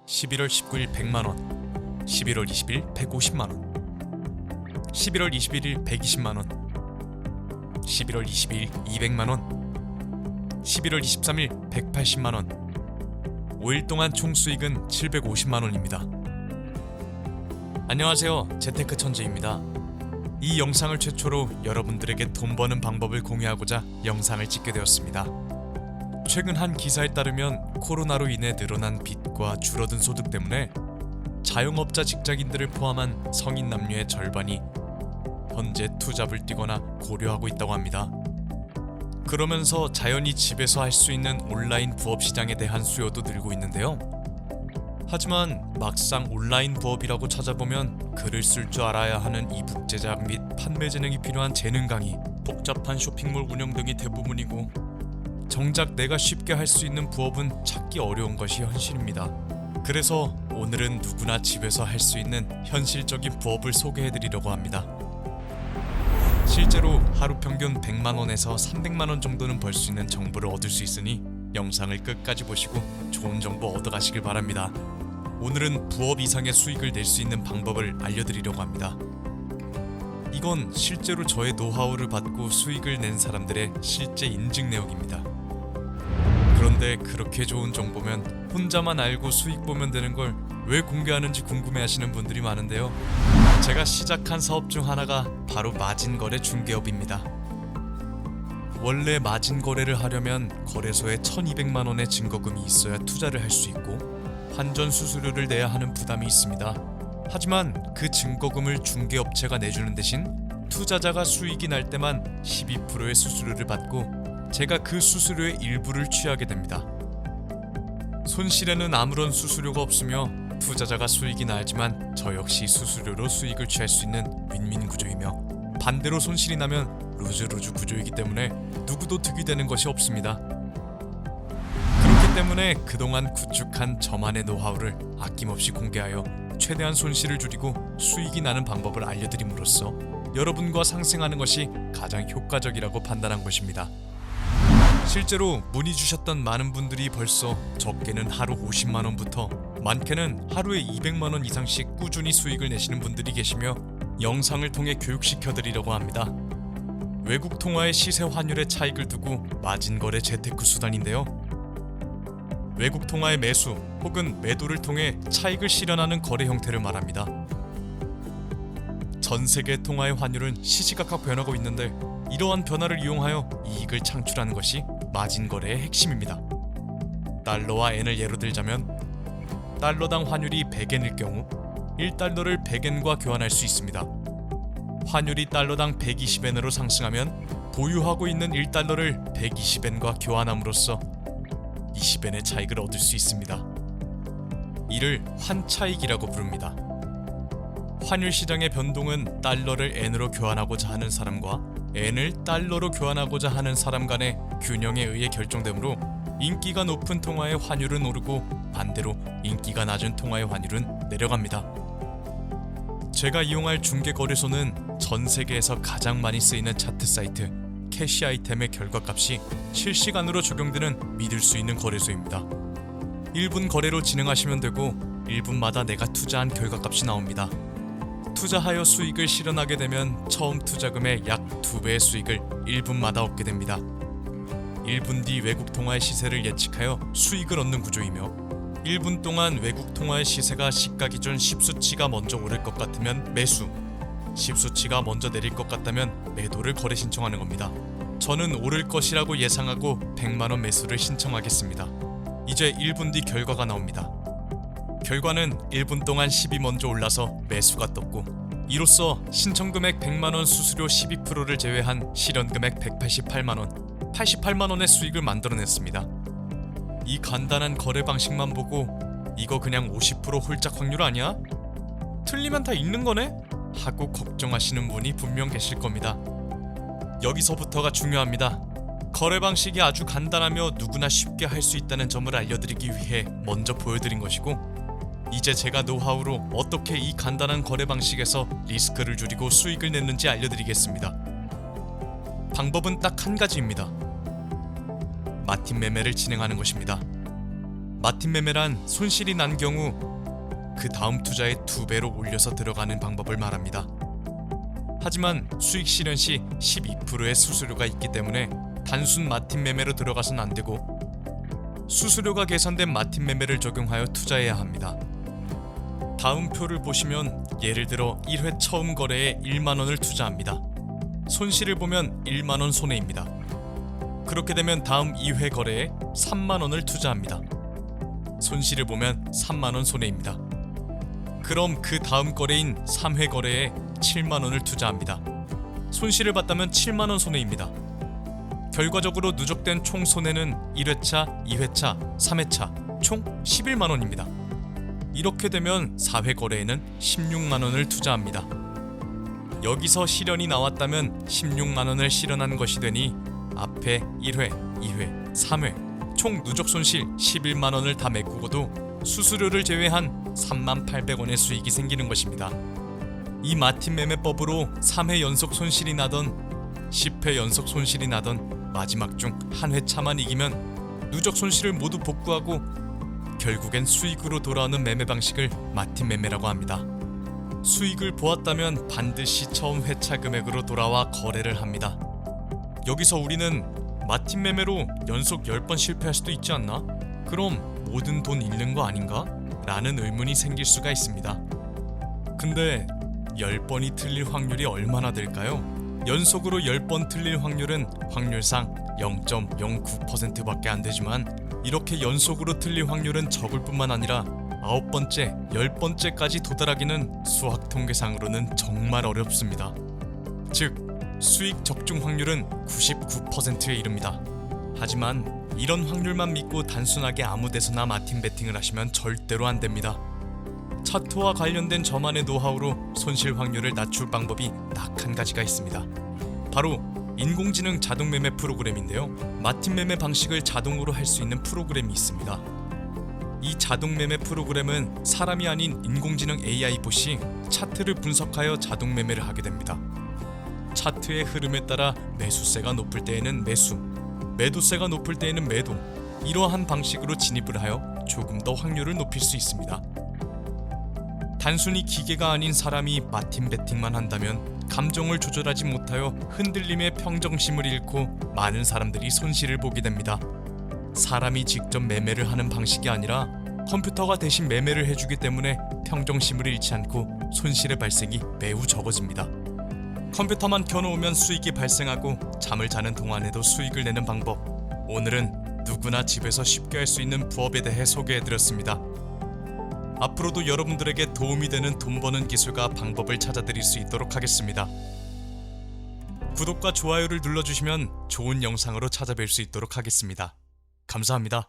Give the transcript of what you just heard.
11월 19일 100만원, 11월 20일 150만원, 11월 21일 120만원, 11월 22일 200만원, 11월 23일 180만원. 5일 동안 총 수익은 750만원입니다. 안녕하세요, 재테크 천재입니다. 이 영상을 최초로 여러분들에게 돈 버는 방법을 공유하고자 영상을 찍게 되었습니다. 최근 한 기사에 따르면 코로나로 인해 늘어난 빚과 줄어든 소득 때문에 자영업자 직장인들을 포함한 성인 남녀의 절반이 현재 투잡을 뛰거나 고려하고 있다고 합니다. 그러면서 자연히 집에서 할 수 있는 온라인 부업 시장에 대한 수요도 늘고 있는데요. 하지만 막상 온라인 부업이라고 찾아보면 글을 쓸 줄 알아야 하는 이북 제작 및 판매 재능이 필요한 재능 강의, 복잡한 쇼핑몰 운영 등이 대부분이고, 정작 내가 쉽게 할 수 있는 부업은 찾기 어려운 것이 현실입니다. 그래서 오늘은 누구나 집에서 할 수 있는 현실적인 부업을 소개해드리려고 합니다. 실제로 하루 평균 100만원에서 300만원 정도는 벌 수 있는 정보를 얻을 수 있으니 영상을 끝까지 보시고 좋은 정보 얻어가시길 바랍니다. 오늘은 부업 이상의 수익을 낼 수 있는 방법을 알려드리려고 합니다. 이건 실제로 저의 노하우를 받고 수익을 낸 사람들의 실제 인증 내역입니다. 그런데 그렇게 좋은 정보면 혼자만 알고 수익 보면 되는 걸 왜 공개하는지 궁금해하시는 분들이 많은데요. 제가 시작한 사업 중 하나가 바로 마진거래 중개업입니다. 원래 마진거래를 하려면 거래소에 1200만원의 증거금이 있어야 투자를 할 수 있고 환전 수수료를 내야 하는 부담이 있습니다. 하지만 그 증거금을 중개업체가 내주는 대신 투자자가 수익이 날 때만 12%의 수수료를 받고 제가 그 수수료의 일부를 취하게 됩니다. 손실에는 아무런 수수료가 없으며 투자자가 수익이 나야지만 저 역시 수수료로 수익을 취할 수 있는 윈윈 구조이며, 반대로 손실이 나면 루즈루즈 구조이기 때문에 누구도 득이 되는 것이 없습니다. 그렇기 때문에 그동안 구축한 저만의 노하우를 아낌없이 공개하여 최대한 손실을 줄이고 수익이 나는 방법을 알려드림으로써 여러분과 상생하는 것이 가장 효과적이라고 판단한 것입니다. 실제로 문의 주셨던 많은 분들이 벌써 적게는 하루 50만원부터 많게는 하루에 200만원 이상씩 꾸준히 수익을 내시는 분들이 계시며 영상을 통해 교육시켜드리려고 합니다. 외국 통화의 시세 환율의 차익을 두고 마진거래 재테크 수단인데요. 외국 통화의 매수 혹은 매도를 통해 차익을 실현하는 거래 형태를 말합니다. 전 세계 통화의 환율은 시시각각 변하고 있는데 이러한 변화를 이용하여 이익을 창출하는 것이 마진거래의 핵심입니다. 달러와 엔을 예로 들자면 달러당 환율이 100엔일 경우 1달러를 100엔과 교환할 수 있습니다. 환율이 달러당 120엔으로 상승하면 보유하고 있는 1달러를 120엔과 교환함으로써 20엔의 차익을 얻을 수 있습니다. 이를 환차익이라고 부릅니다. 환율 시장의 변동은 달러를 엔으로 교환하고자 하는 사람과 엔을 달러로 교환하고자 하는 사람 간의 균형에 의해 결정되므로 인기가 높은 통화의 환율은 오르고 반대로 인기가 낮은 통화의 환율은 내려갑니다. 제가 이용할 중개거래소는 전 세계에서 가장 많이 쓰이는 차트 사이트 캐시 아이템의 결과값이 실시간으로 적용되는 믿을 수 있는 거래소입니다. 1분 거래로 진행하시면 되고 1분마다 내가 투자한 결과값이 나옵니다. 투자하여 수익을 실현하게 되면 처음 투자금의 약 2배의 수익을 1분마다 얻게 됩니다. 1분 뒤 외국 통화의 시세를 예측하여 수익을 얻는 구조이며, 1분 동안 외국 통화의 시세가 시가 기준 10수치가 먼저 오를 것 같으면 매수, 10수치가 먼저 내릴 것 같다면 매도를 거래 신청하는 겁니다. 저는 오를 것이라고 예상하고 100만원 매수를 신청하겠습니다. 이제 1분 뒤 결과가 나옵니다. 결과는 1분 동안 10이 먼저 올라서 매수가 떴고, 이로써 신청금액 100만원 수수료 12%를 제외한 실현금액 188만원, 88만원의 수익을 만들어냈습니다. 이 간단한 거래 방식만 보고 이거 그냥 50% 홀짝 확률 아니야? 틀리면 다 있는 거네? 하고 걱정하시는 분이 분명 계실 겁니다. 여기서부터가 중요합니다. 거래 방식이 아주 간단하며 누구나 쉽게 할 수 있다는 점을 알려드리기 위해 먼저 보여드린 것이고, 이제 제가 노하우로 어떻게 이 간단한 거래 방식에서 리스크를 줄이고 수익을 냈는지 알려드리겠습니다. 방법은 딱 한 가지입니다. 마틴 매매를 진행하는 것입니다. 마틴 매매란 손실이 난 경우 그 다음 투자의 2배로 올려서 들어가는 방법을 말합니다. 하지만 수익 실현 시 12%의 수수료가 있기 때문에 단순 마틴 매매로 들어가선 안 되고 수수료가 계산된 마틴 매매를 적용하여 투자해야 합니다. 다음 표를 보시면 예를 들어 1회 처음 거래에 1만원을 투자합니다. 손실을 보면 1만원 손해입니다. 그렇게 되면 다음 2회 거래에 3만원을 투자합니다. 손실을 보면 3만원 손해입니다. 그럼 그 다음 거래인 3회 거래에 7만원을 투자합니다. 손실을 봤다면 7만원 손해입니다. 결과적으로 누적된 총 손해는 1회차, 2회차, 3회차 총 11만원입니다. 이렇게 되면 4회 거래에는 16만원을 투자합니다. 여기서 실현이 나왔다면 16만원을 실현한 것이 되니 앞에 1회, 2회, 3회 총 누적 손실 11만원을 다 메꾸고도 수수료를 제외한 38,000원의 수익이 생기는 것입니다. 이 마틴 매매법으로 3회 연속 손실이 나던 10회 연속 손실이 나던 마지막 중 한 회차만 이기면 누적 손실을 모두 복구하고 결국엔 수익으로 돌아오는 매매 방식을 마틴 매매라고 합니다. 수익을 보았다면 반드시 처음 회차 금액으로 돌아와 거래를 합니다. 여기서 우리는 마틴 매매로 연속 10번 실패할 수도 있지 않나? 그럼 모든 돈 잃는 거 아닌가? 라는 의문이 생길 수가 있습니다. 근데 10번이 틀릴 확률이 얼마나 될까요? 연속으로 10번 틀릴 확률은 확률상 0.09%밖에 안 되지만 이렇게 연속으로 틀릴 확률은 적을 뿐만 아니라 9번째, 10번째까지 도달하기는 수학 통계상으로는 정말 어렵습니다. 즉, 수익 적중 확률은 99%에 이릅니다. 하지만 이런 확률만 믿고 단순하게 아무 데서나 마틴 베팅을 하시면 절대로 안 됩니다. 차트와 관련된 저만의 노하우로 손실 확률을 낮출 방법이 딱 한 가지가 있습니다. 바로 인공지능 자동 매매 프로그램인데요. 마틴 매매 방식을 자동으로 할 수 있는 프로그램이 있습니다. 이 자동 매매 프로그램은 사람이 아닌 인공지능 AI 봇이 차트를 분석하여 자동 매매를 하게 됩니다. 차트의 흐름에 따라 매수세가 높을 때에는 매수, 매도세가 높을 때에는 매도, 이러한 방식으로 진입을 하여 조금 더 확률을 높일 수 있습니다. 단순히 기계가 아닌 사람이 마틴 베팅만 한다면 감정을 조절하지 못하여 흔들림의 평정심을 잃고 많은 사람들이 손실을 보게 됩니다. 사람이 직접 매매를 하는 방식이 아니라 컴퓨터가 대신 매매를 해주기 때문에 평정심을 잃지 않고 손실의 발생이 매우 적어집니다. 컴퓨터만 켜놓으면 수익이 발생하고 잠을 자는 동안에도 수익을 내는 방법, 오늘은 누구나 집에서 쉽게 할 수 있는 부업에 대해 소개해드렸습니다. 앞으로도 여러분들에게 도움이 되는 돈 버는 기술과 방법을 찾아드릴 수 있도록 하겠습니다. 구독과 좋아요를 눌러주시면 좋은 영상으로 찾아뵐 수 있도록 하겠습니다. 감사합니다.